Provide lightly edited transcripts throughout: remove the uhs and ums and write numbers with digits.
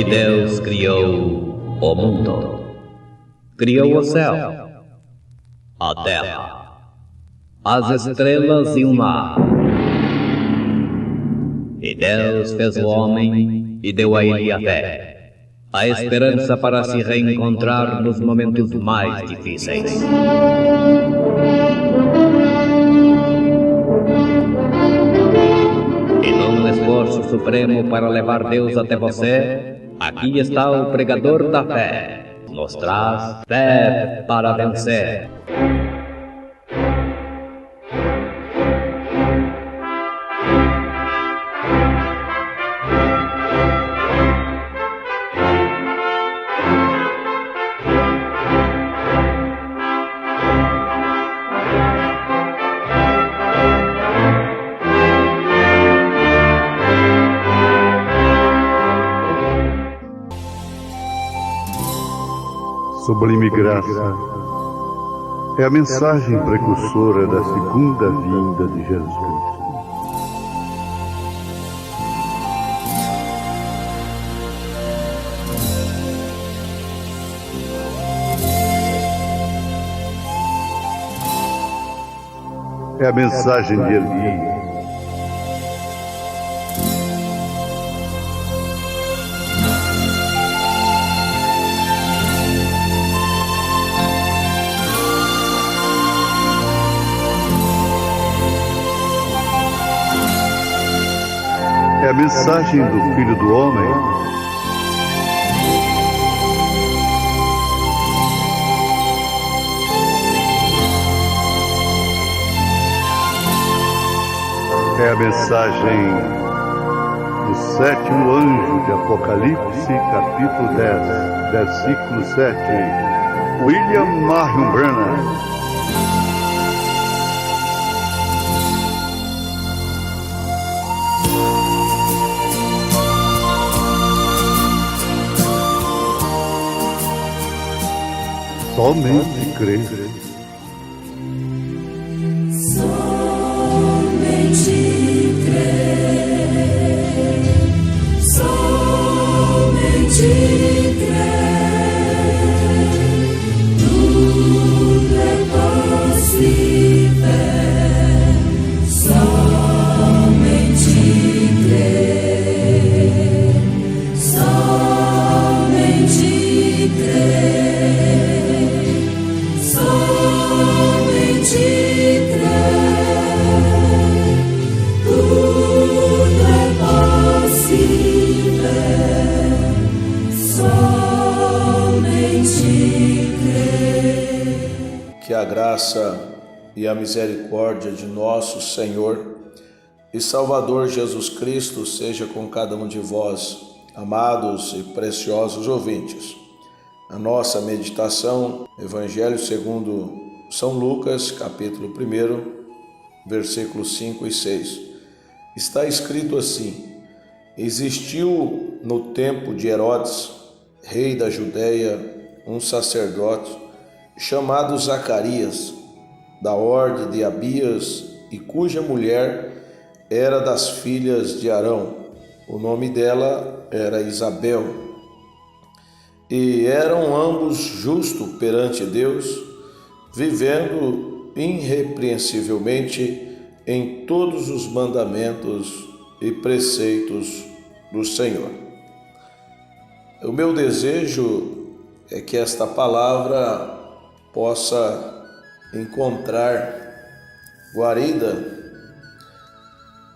E Deus criou o mundo. Criou o céu, a terra, as estrelas e o mar. E Deus fez o homem e deu a ele a fé, a esperança para se reencontrar nos momentos mais difíceis. E num esforço supremo para levar Deus até você, aqui está o pregador da fé. Nos traz fé para vencer. Sublime graça é a mensagem precursora da segunda vinda de Jesus Cristo. É a mensagem de Elias. É a mensagem do Filho do Homem. É a mensagem do sétimo anjo de Apocalipse, capítulo 10, versículo 7. William Marion Branham. Somente crer. Somente crer. Somente crer. Tudo é possível. Somente crer. Somente crer. Que a graça e a misericórdia de nosso Senhor e Salvador Jesus Cristo seja com cada um de vós, amados e preciosos ouvintes. A nossa meditação, Evangelho segundo São Lucas, capítulo 1, versículos 5 e 6. Está escrito assim: Existiu no tempo de Herodes, rei da Judéia, um sacerdote chamado Zacarias, da ordem de Abias, e cuja mulher era das filhas de Arão. O nome dela era Isabel. E eram ambos justos perante Deus, vivendo irrepreensivelmente em todos os mandamentos e preceitos do Senhor. O meu desejo é que esta palavra possa encontrar guarida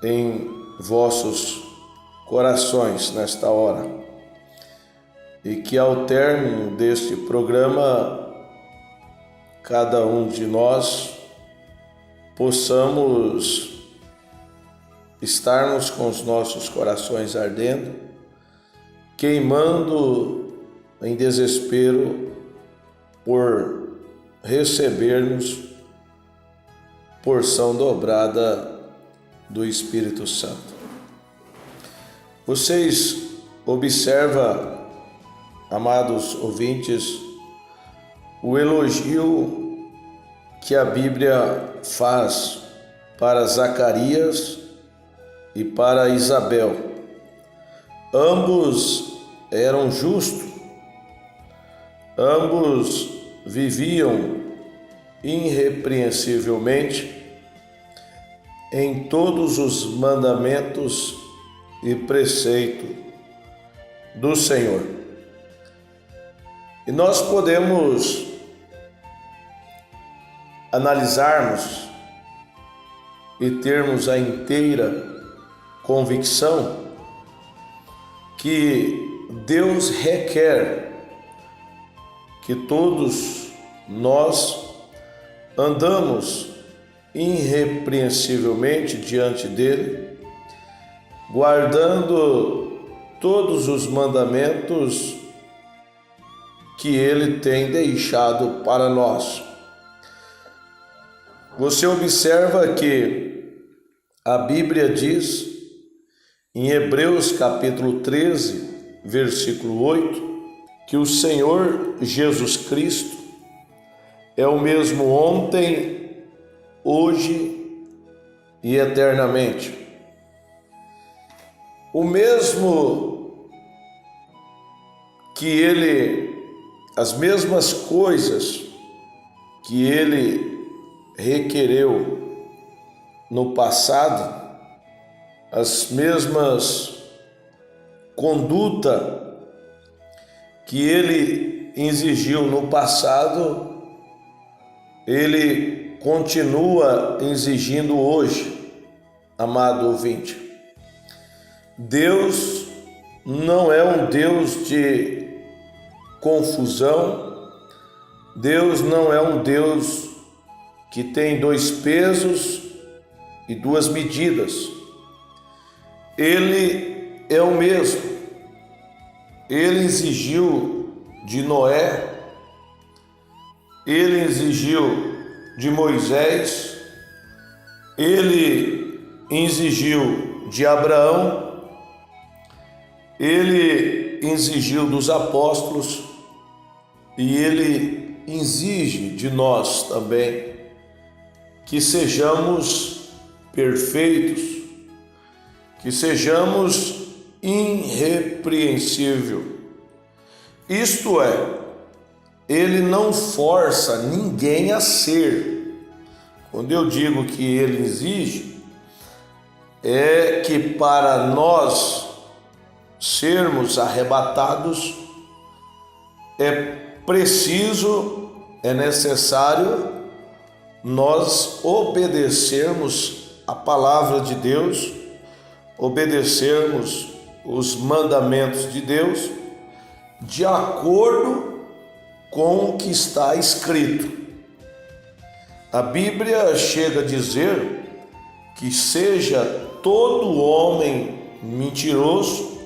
em vossos corações nesta hora, e que ao término deste programa cada um de nós possamos estarmos com os nossos corações ardendo, queimando em desespero por recebermos porção dobrada do Espírito Santo. Vocês observam, amados ouvintes, o elogio que a Bíblia faz para Zacarias e para Isabel. Ambos eram justos, ambos viviam irrepreensivelmente em todos os mandamentos e preceitos do Senhor. E nós podemos analisarmos e termos a inteira convicção que Deus requer que todos nós andamos irrepreensivelmente diante dele, guardando todos os mandamentos que ele tem deixado para nós. Você observa que a Bíblia diz em Hebreus capítulo 13, versículo 8, que o Senhor Jesus Cristo é o mesmo ontem, hoje e eternamente. O mesmo que ele, as mesmas coisas que ele requereu no passado, as mesmas conduta que ele exigiu no passado, ele continua exigindo hoje, amado ouvinte. Deus não é um Deus de confusão, Deus não é um Deus que tem dois pesos e duas medidas. Ele é o mesmo. Ele exigiu de Noé, ele exigiu de Moisés, ele exigiu de Abraão, ele exigiu dos apóstolos e ele exige de nós também que sejamos perfeitos, que sejamos irrepreensível. Isto é, ele não força ninguém a ser. Quando eu digo que ele exige, é que para nós sermos arrebatados é preciso, é necessário nós obedecermos a palavra de Deus, obedecermos os mandamentos de Deus de acordo com o que está escrito. A Bíblia chega a dizer que seja todo homem mentiroso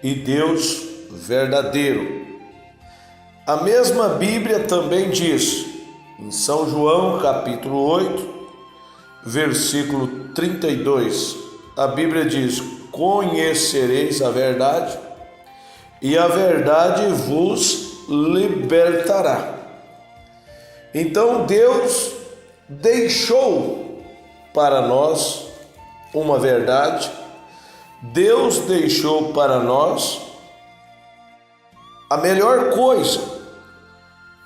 e Deus verdadeiro. A mesma Bíblia também diz, em São João capítulo 8, versículo 32, a Bíblia diz: conhecereis a verdade, e a verdade vos libertará. Então Deus deixou para nós uma verdade, Deus deixou para nós a melhor coisa,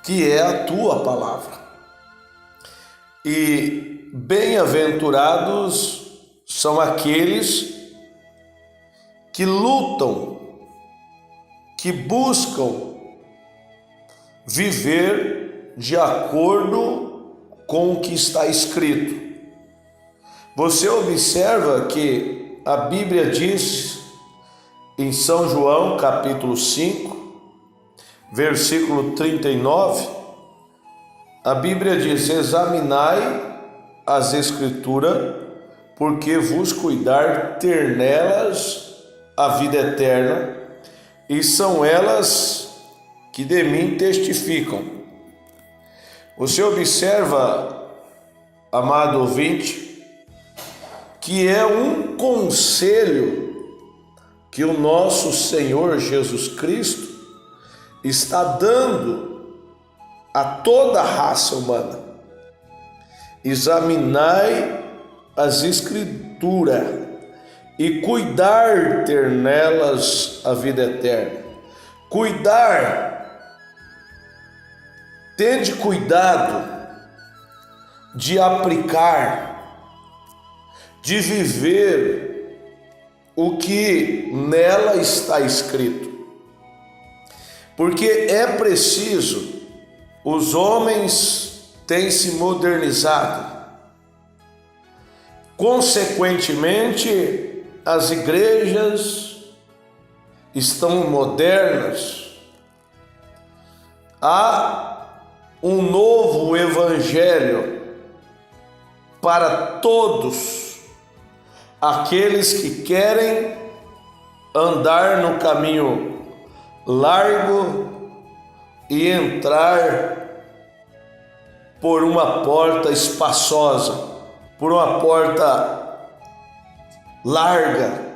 que é a tua palavra. E bem-aventurados são aqueles que lutam, que buscam viver de acordo com o que está escrito. Você observa que a Bíblia diz em São João capítulo 5, versículo 39, a Bíblia diz: examinai as Escrituras, porque vos cuidar ter nelas a vida eterna, e são elas que de mim testificam. Você observa, amado ouvinte, que é um conselho que o nosso Senhor Jesus Cristo está dando a toda a raça humana. Examinai as Escrituras e cuidar ter nelas a vida eterna. Tende cuidado de aplicar, de viver o que nela está escrito. Porque é preciso, os homens têm se modernizado. Consequentemente, as igrejas estão modernas. Há um novo evangelho para todos aqueles que querem andar no caminho largo e entrar por uma porta espaçosa, por uma porta larga,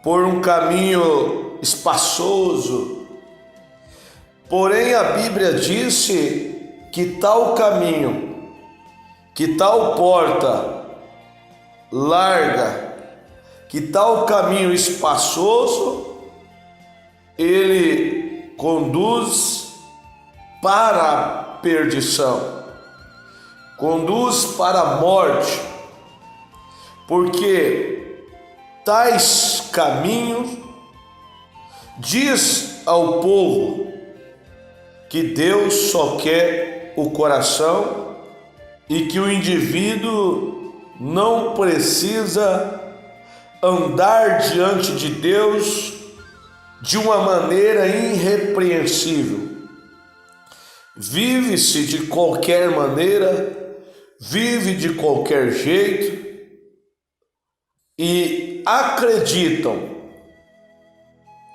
por um caminho espaçoso. Porém, a Bíblia disse que tal caminho, que tal porta larga, que tal caminho espaçoso, ele conduz para a perdição, conduz para a morte, porque tais caminhos diz ao povo que Deus só quer o coração e que o indivíduo não precisa andar diante de Deus de uma maneira irrepreensível. Vive-se de qualquer maneira, vive de qualquer jeito e acreditam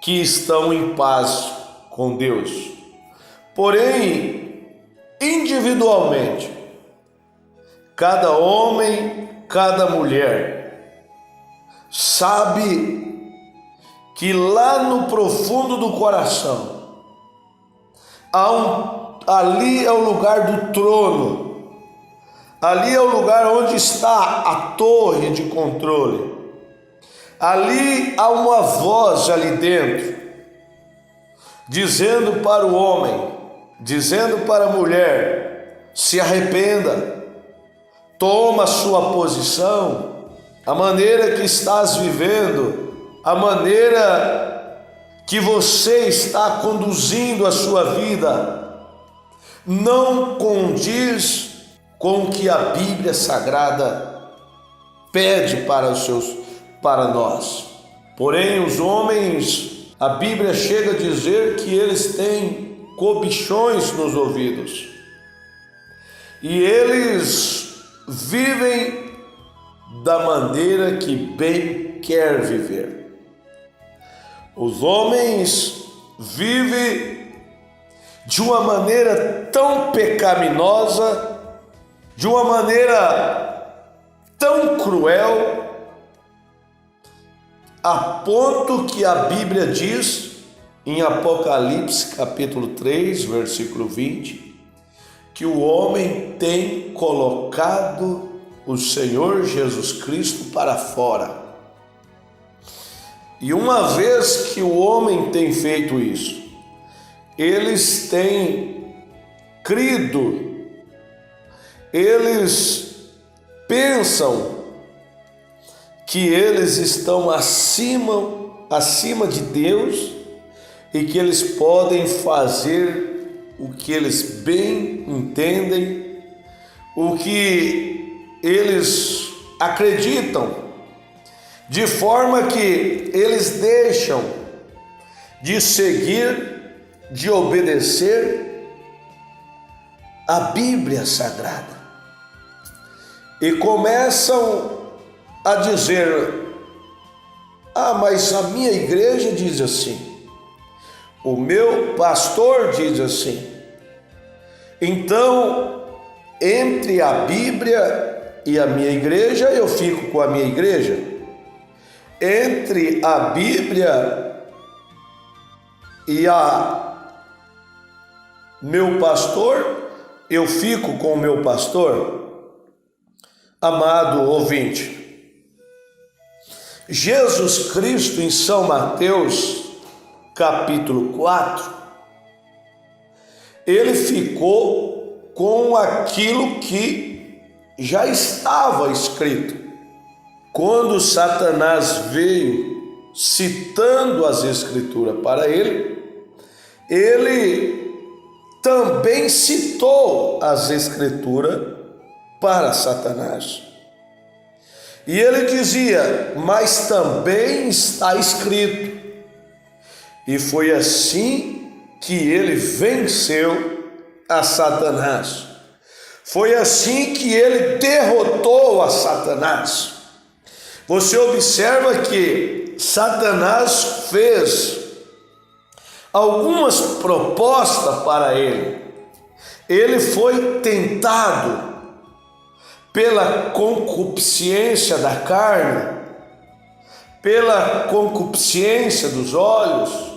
que estão em paz com Deus. Porém, individualmente, cada homem, cada mulher sabe que lá no profundo do coração ali é o lugar do trono, ali é o lugar onde está a torre de controle. Ali há uma voz ali dentro, dizendo para o homem, dizendo para a mulher: se arrependa, toma a sua posição, a maneira que estás vivendo, a maneira que você está conduzindo a sua vida, não condiz com o que a Bíblia Sagrada pede para nós. Porém, os homens, a Bíblia chega a dizer que eles têm cobichões nos ouvidos e eles vivem da maneira que bem quer viver. Os homens vivem de uma maneira tão pecaminosa, de uma maneira tão cruel, a ponto que a Bíblia diz em Apocalipse capítulo 3, versículo 20, que o homem tem colocado o Senhor Jesus Cristo para fora. E uma vez que o homem tem feito isso, eles têm crido, eles pensam que eles estão acima de Deus e que eles podem fazer o que eles bem entendem, o que eles acreditam, de forma que eles deixam de seguir, de obedecer a Bíblia Sagrada e começam a dizer: ah, mas a minha igreja diz assim, o meu pastor diz assim. Então, entre a Bíblia e a minha igreja, eu fico com a minha igreja. Entre a Bíblia e a meu pastor, eu fico com o meu pastor. Amado ouvinte, Jesus Cristo em São Mateus, capítulo 4, ele ficou com aquilo que já estava escrito. Quando Satanás veio citando as Escrituras para ele, ele também citou as Escrituras para Satanás. E ele dizia, mas também está escrito. E foi assim que ele venceu a Satanás. Foi assim que ele derrotou a Satanás. Você observa que Satanás fez algumas propostas para ele. Ele foi tentado pela concupiscência da carne, pela concupiscência dos olhos,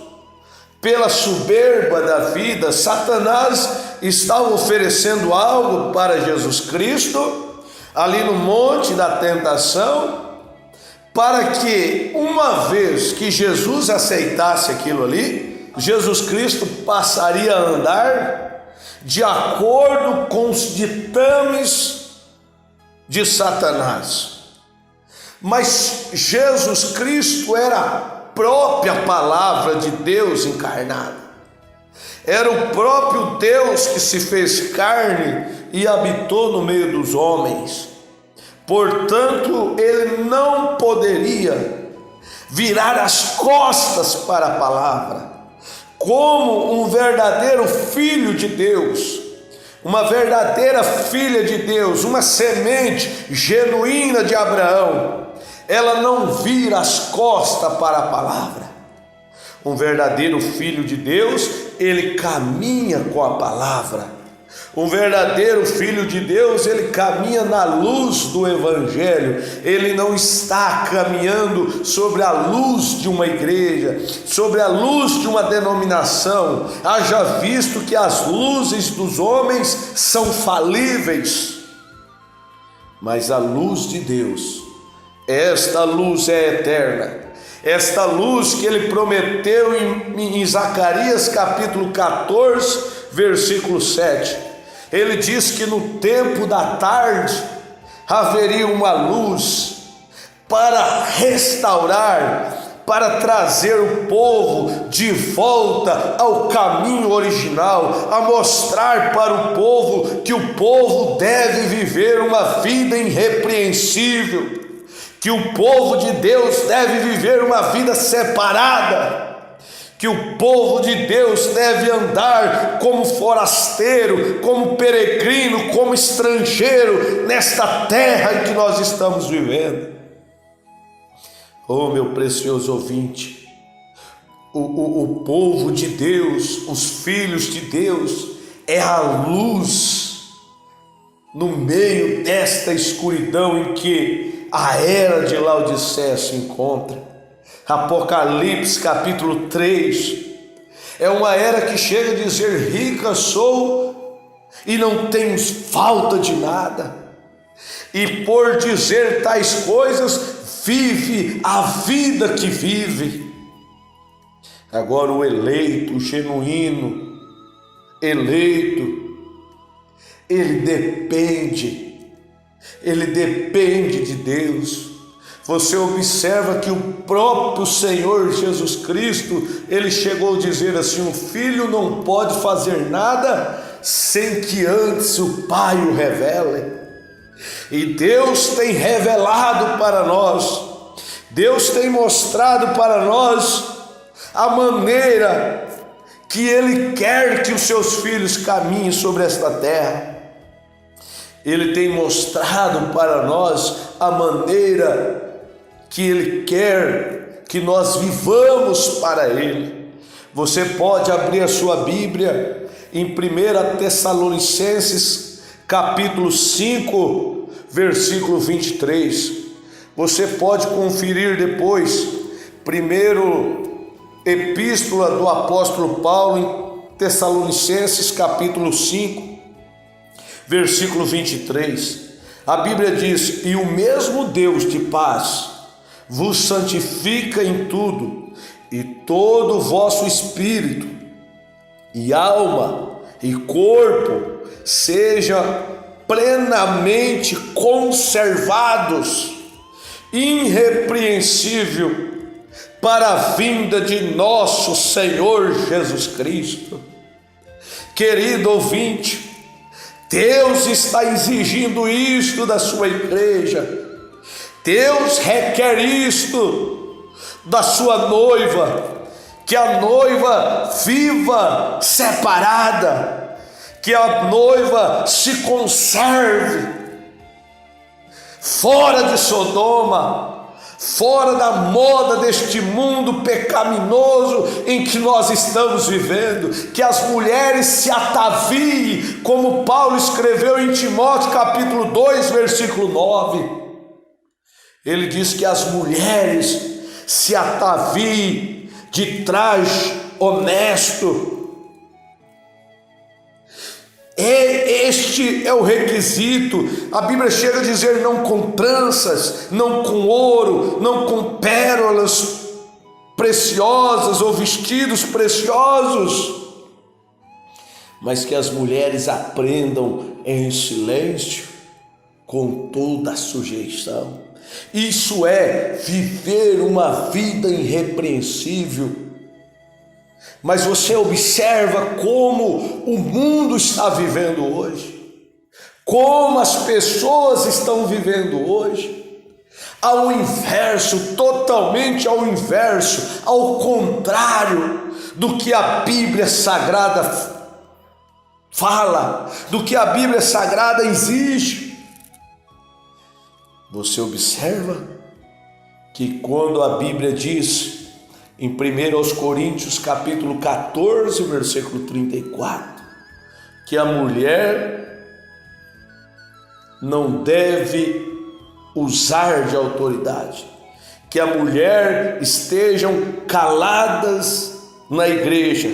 pela soberba da vida. Satanás estava oferecendo algo para Jesus Cristo, ali no monte da tentação, para que uma vez que Jesus aceitasse aquilo ali, Jesus Cristo passaria a andar de acordo com os ditames de Satanás. Mas Jesus Cristo era a própria palavra de Deus encarnada. Era o próprio Deus que se fez carne e habitou no meio dos homens. Portanto, ele não poderia virar as costas para a palavra. Como um verdadeiro filho de Deus, uma verdadeira filha de Deus, uma semente genuína de Abraão, ela não vira as costas para a palavra. Um verdadeiro filho de Deus, ele caminha com a palavra. Um verdadeiro filho de Deus, ele caminha na luz do Evangelho. Ele não está caminhando sobre a luz de uma igreja, sobre a luz de uma denominação. Haja visto que as luzes dos homens são falíveis, mas a luz de Deus, esta luz é eterna. Esta luz que ele prometeu em Zacarias capítulo 14, versículo 7. Ele diz que no tempo da tarde haveria uma luz para restaurar, para trazer o povo de volta ao caminho original, a mostrar para o povo que o povo deve viver uma vida irrepreensível, que o povo de Deus deve viver uma vida separada, que o povo de Deus deve andar como forasteiro, como peregrino, como estrangeiro nesta terra em que nós estamos vivendo. Oh, meu precioso ouvinte, o povo de Deus, os filhos de Deus, é a luz no meio desta escuridão em que a era de Laodiceia se encontra. Apocalipse capítulo 3 é uma era que chega a dizer: rica sou e não tenho falta de nada, e por dizer tais coisas vive a vida que vive. Agora o eleito, o genuíno eleito, ele depende de Deus. Você observa que o próprio Senhor Jesus Cristo, ele chegou a dizer assim: o filho não pode fazer nada sem que antes o Pai o revele. E Deus tem revelado para nós, Deus tem mostrado para nós a maneira que Ele quer que os seus filhos caminhem sobre esta terra. Ele tem mostrado para nós a maneira que Ele quer que nós vivamos para Ele. Você pode abrir a sua Bíblia em 1 Tessalonicenses capítulo 5, versículo 23. Você pode conferir depois, primeiro epístola do apóstolo Paulo em Tessalonicenses capítulo 5, versículo 23. A Bíblia diz: e o mesmo Deus de paz vos santifica em tudo, e todo o vosso espírito, e alma, e corpo sejam plenamente conservados, irrepreensível, para a vinda de nosso Senhor Jesus Cristo. Querido ouvinte, Deus está exigindo isto da sua igreja. Deus requer isto da sua noiva, que a noiva viva separada, que a noiva se conserve fora de Sodoma, fora da moda deste mundo pecaminoso em que nós estamos vivendo, que as mulheres se ataviem, como Paulo escreveu em Timóteo capítulo 2, versículo 9. Ele diz que as mulheres se ataviem de traje honesto. Este é o requisito. A Bíblia chega a dizer: não com tranças, não com ouro, não com pérolas preciosas ou vestidos preciosos, mas que as mulheres aprendam em silêncio, com toda a sujeição. Isso é viver uma vida irrepreensível. Mas você observa como o mundo está vivendo hoje, como as pessoas estão vivendo hoje, ao inverso, totalmente ao inverso, ao contrário do que a Bíblia Sagrada fala, do que a Bíblia Sagrada exige. Você observa que quando a Bíblia diz em 1 Coríntios capítulo 14, versículo 34, que a mulher não deve usar de autoridade, que a mulher estejam caladas na igreja.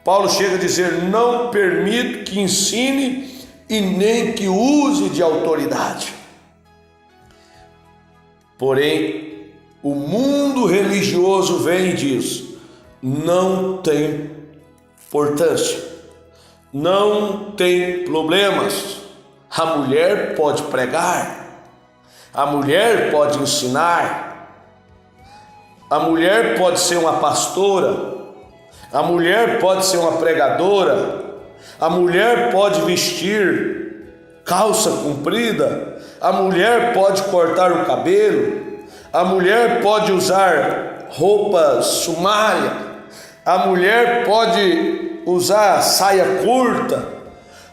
Paulo chega a dizer: não permito que ensine e nem que use de autoridade. Porém, o mundo religioso vem e diz: não tem importância, não tem problemas. A mulher pode pregar, a mulher pode ensinar, a mulher pode ser uma pastora, a mulher pode ser uma pregadora, a mulher pode vestir calça comprida, a mulher pode cortar o cabelo, a mulher pode usar roupa sumária, a mulher pode usar saia curta,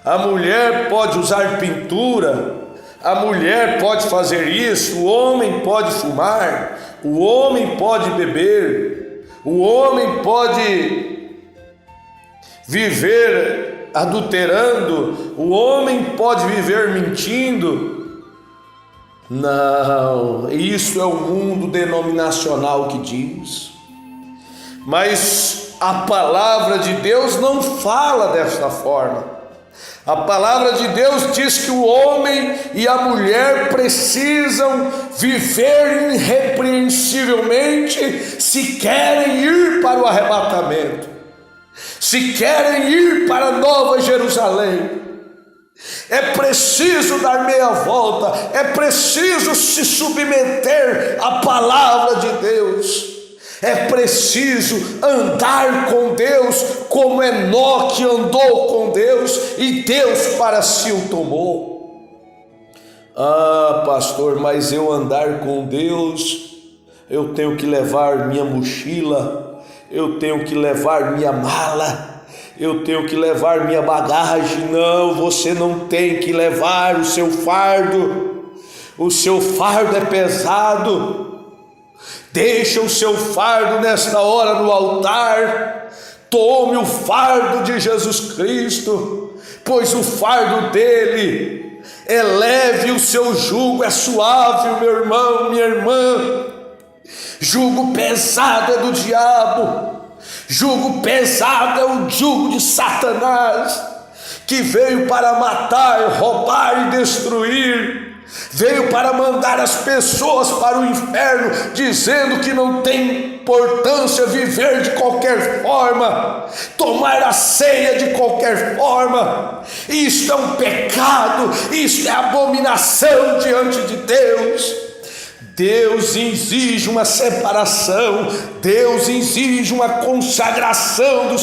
a mulher pode usar pintura, a mulher pode fazer isso, o homem pode fumar, o homem pode beber, o homem pode viver adulterando, o homem pode viver mentindo. Não, isso é o mundo denominacional que diz. Mas a palavra de Deus não fala desta forma. A palavra de Deus diz que o homem e a mulher precisam viver irrepreensivelmente se querem ir para o arrebatamento, se querem ir para a Nova Jerusalém. É preciso dar meia volta, é preciso se submeter à palavra de Deus, é preciso andar com Deus como Enoque andou com Deus e Deus para si o tomou. Ah, pastor, mas eu andar com Deus, eu tenho que levar minha mochila, eu tenho que levar minha mala, eu tenho que levar minha bagagem. Não, você não tem que levar o seu fardo é pesado. Deixa o seu fardo nesta hora no altar, tome o fardo de Jesus Cristo, pois o fardo dele é leve, o seu jugo é suave, meu irmão, minha irmã. Jugo pesado é do diabo, jugo pesado é o jugo de Satanás, que veio para matar, roubar e destruir, veio foi para mandar as pessoas para o inferno, dizendo que não tem importância viver de qualquer forma, tomar a ceia de qualquer forma. Isto é um pecado, isto é abominação diante de Deus. Deus exige uma separação, Deus exige uma consagração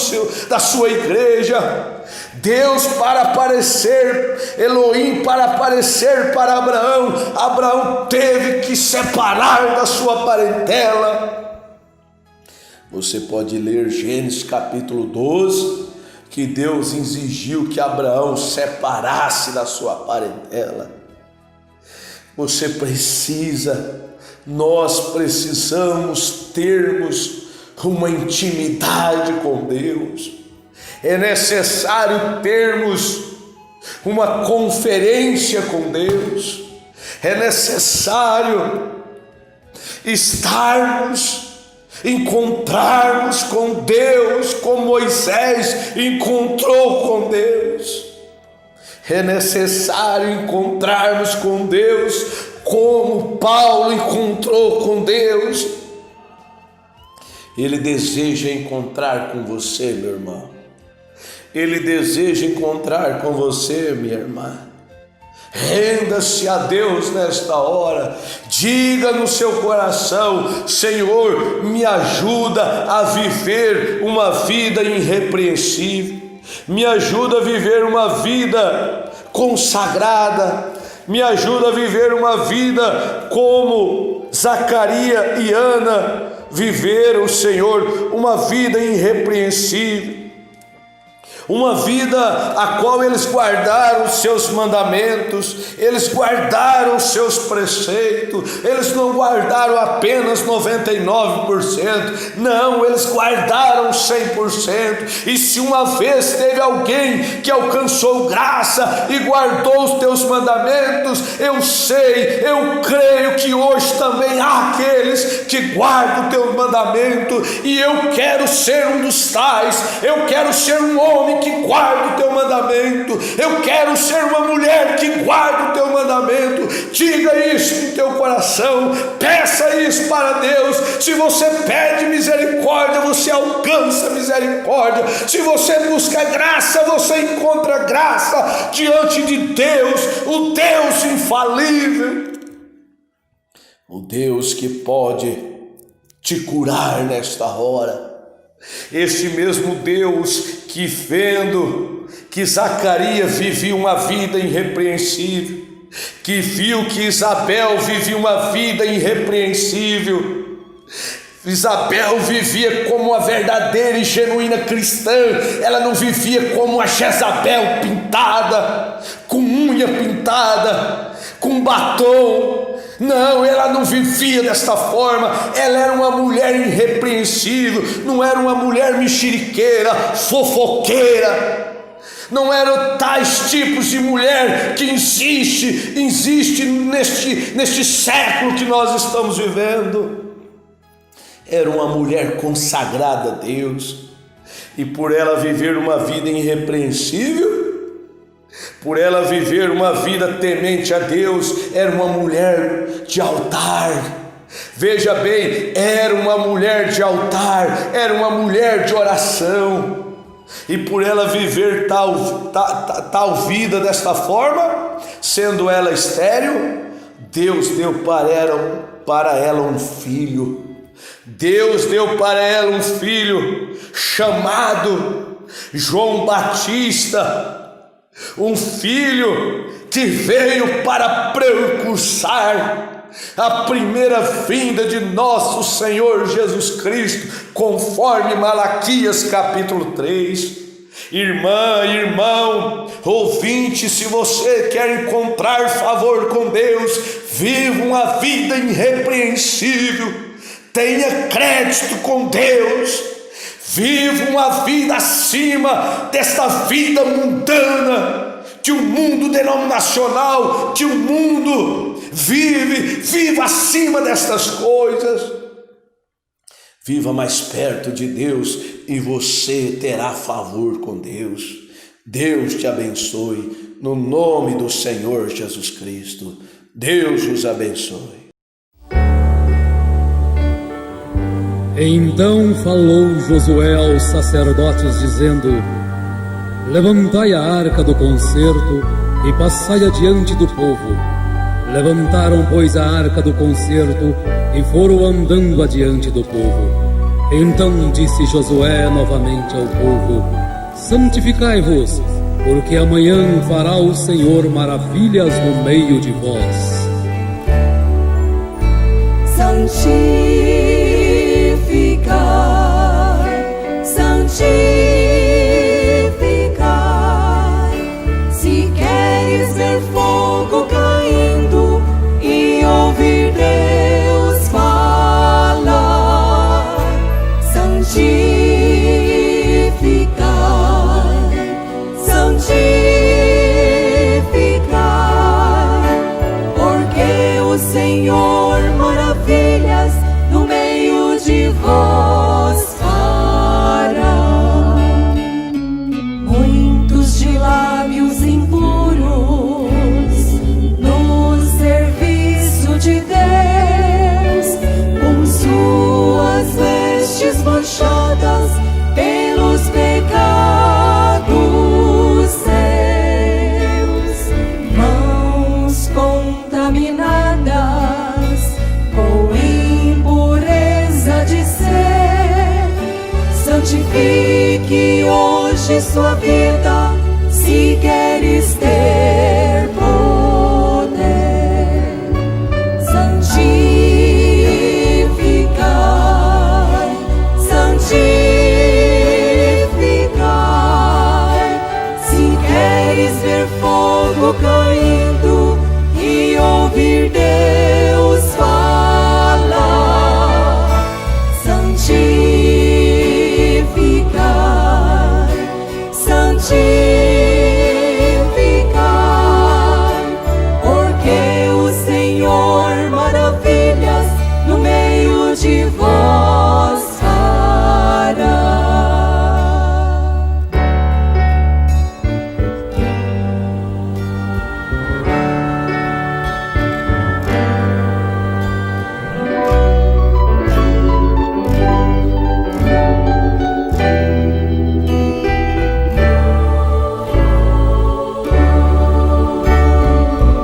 da sua igreja. Deus para aparecer, Elohim para aparecer para Abraão, Abraão teve que separar da sua parentela. Você pode ler Gênesis capítulo 12, que Deus exigiu que Abraão separasse da sua parentela. Você precisa, nós precisamos termos uma intimidade com Deus. É necessário termos uma conferência com Deus. É necessário encontrarmos com Deus, como Moisés encontrou com Deus. É necessário encontrarmos com Deus como Paulo encontrou com Deus. Ele deseja encontrar com você, meu irmão. Ele deseja encontrar com você, minha irmã. Renda-se a Deus nesta hora. Diga no seu coração: Senhor, me ajuda a viver uma vida irrepreensível. Me ajuda a viver uma vida consagrada. Me ajuda a viver uma vida como Zacarias e Ana viveram, Senhor, uma vida irrepreensível. Uma vida a qual eles guardaram os seus mandamentos, eles guardaram os seus preceitos, eles não guardaram apenas 99%, não, eles guardaram 100%. E se uma vez teve alguém que alcançou graça e guardou os teus mandamentos, eu creio que hoje também há aqueles que guardam o teu mandamento, e eu quero ser um dos tais. Eu quero ser um homem que guarda o teu mandamento. Eu quero ser uma mulher que guarda o teu mandamento. Diga isso no teu coração, peça isso para Deus. Se você pede misericórdia, você alcança misericórdia. Se você busca graça, você encontra graça diante de Deus, o Deus infalível, o Deus que pode te curar nesta hora. Esse mesmo Deus que, vendo que Zacarias vivia uma vida irrepreensível, que viu que Isabel vivia uma vida irrepreensível, Isabel vivia como uma verdadeira e genuína cristã. Ela não vivia como a Jezabel pintada, com unha pintada, com batom. Não, ela não vivia desta forma. Ela era uma mulher irrepreensível. Não era uma mulher mexeriqueira, fofoqueira. Não eram tais tipos de mulher que existe neste século que nós estamos vivendo. Era uma mulher consagrada a Deus, e por ela viver uma vida irrepreensível, por ela viver uma vida temente a Deus, era uma mulher de altar. Veja bem, era uma mulher de altar, era uma mulher de oração. E por ela viver tal vida desta forma, sendo ela estéril, Deus deu para ela um filho. Deus deu para ela um filho chamado João Batista. Um filho que veio para precursar a primeira vinda de nosso Senhor Jesus Cristo, conforme Malaquias capítulo 3. Irmã, irmão, ouvinte, se você quer encontrar favor com Deus, viva uma vida irrepreensível, tenha crédito com Deus. Viva uma vida acima desta vida mundana que o mundo denominacional, que o mundo viva acima destas coisas. Viva mais perto de Deus e você terá favor com Deus. Deus te abençoe no nome do Senhor Jesus Cristo. Deus os abençoe. Então falou Josué aos sacerdotes, dizendo: levantai a arca do concerto e passai adiante do povo. Levantaram, pois, a arca do concerto e foram andando adiante do povo. Então disse Josué novamente ao povo: santificai-vos, porque amanhã fará o Senhor maravilhas no meio de vós. Santificai, santificai. Se queres ver fogo caindo e ouvir Deus falar, santificai, santificai, porque o Senhor maravilhas no meio de vós fará. Muitos de lábios impuros no serviço de Deus, com suas vestes manchadas pelos pecados seus, mãos contaminadas com impureza de ser. Santifique hoje sua vida, se queres ter poder. Santificai, santificai. Se queres ver fogo caindo e ouvir Deus falar, santificai, santificai, porque o Senhor maravilhas no meio de vós fará.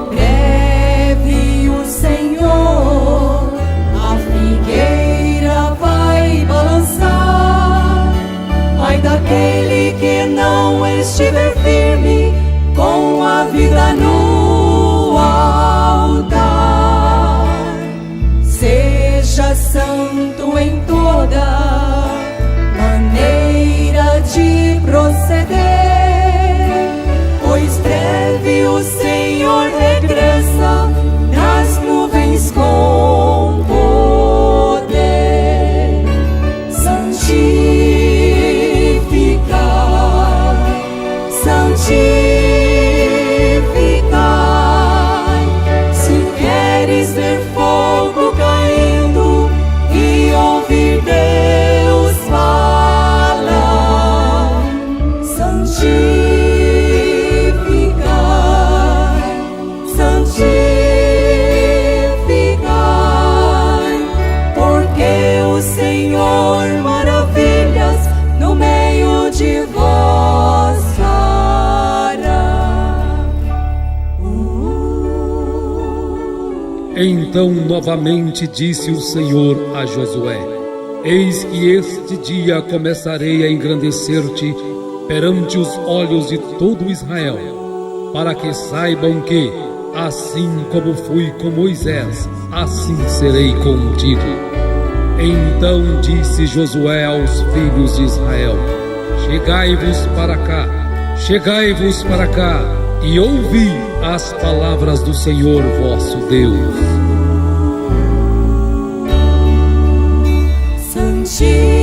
Breve o Senhor a figueira vai balançar. Ai daquele que não estiver firme com a vida no altar. Seja santo em toda maneira de proceder, pois breve o Senhor regressa nas nuvens com poder. Santificai, santificai. Se queres ver fogo caindo e ouvir Deus falar, santificai, santificai, porque o Senhor maravilhas no meio de vós fará. Então novamente disse o Senhor a Josué: eis que este dia começarei a engrandecer-te perante os olhos de todo Israel, para que saibam que, assim como fui com Moisés, assim serei contigo. Então disse Josué aos filhos de Israel: chegai-vos para cá, e ouvi as palavras do Senhor vosso Deus. Santificai.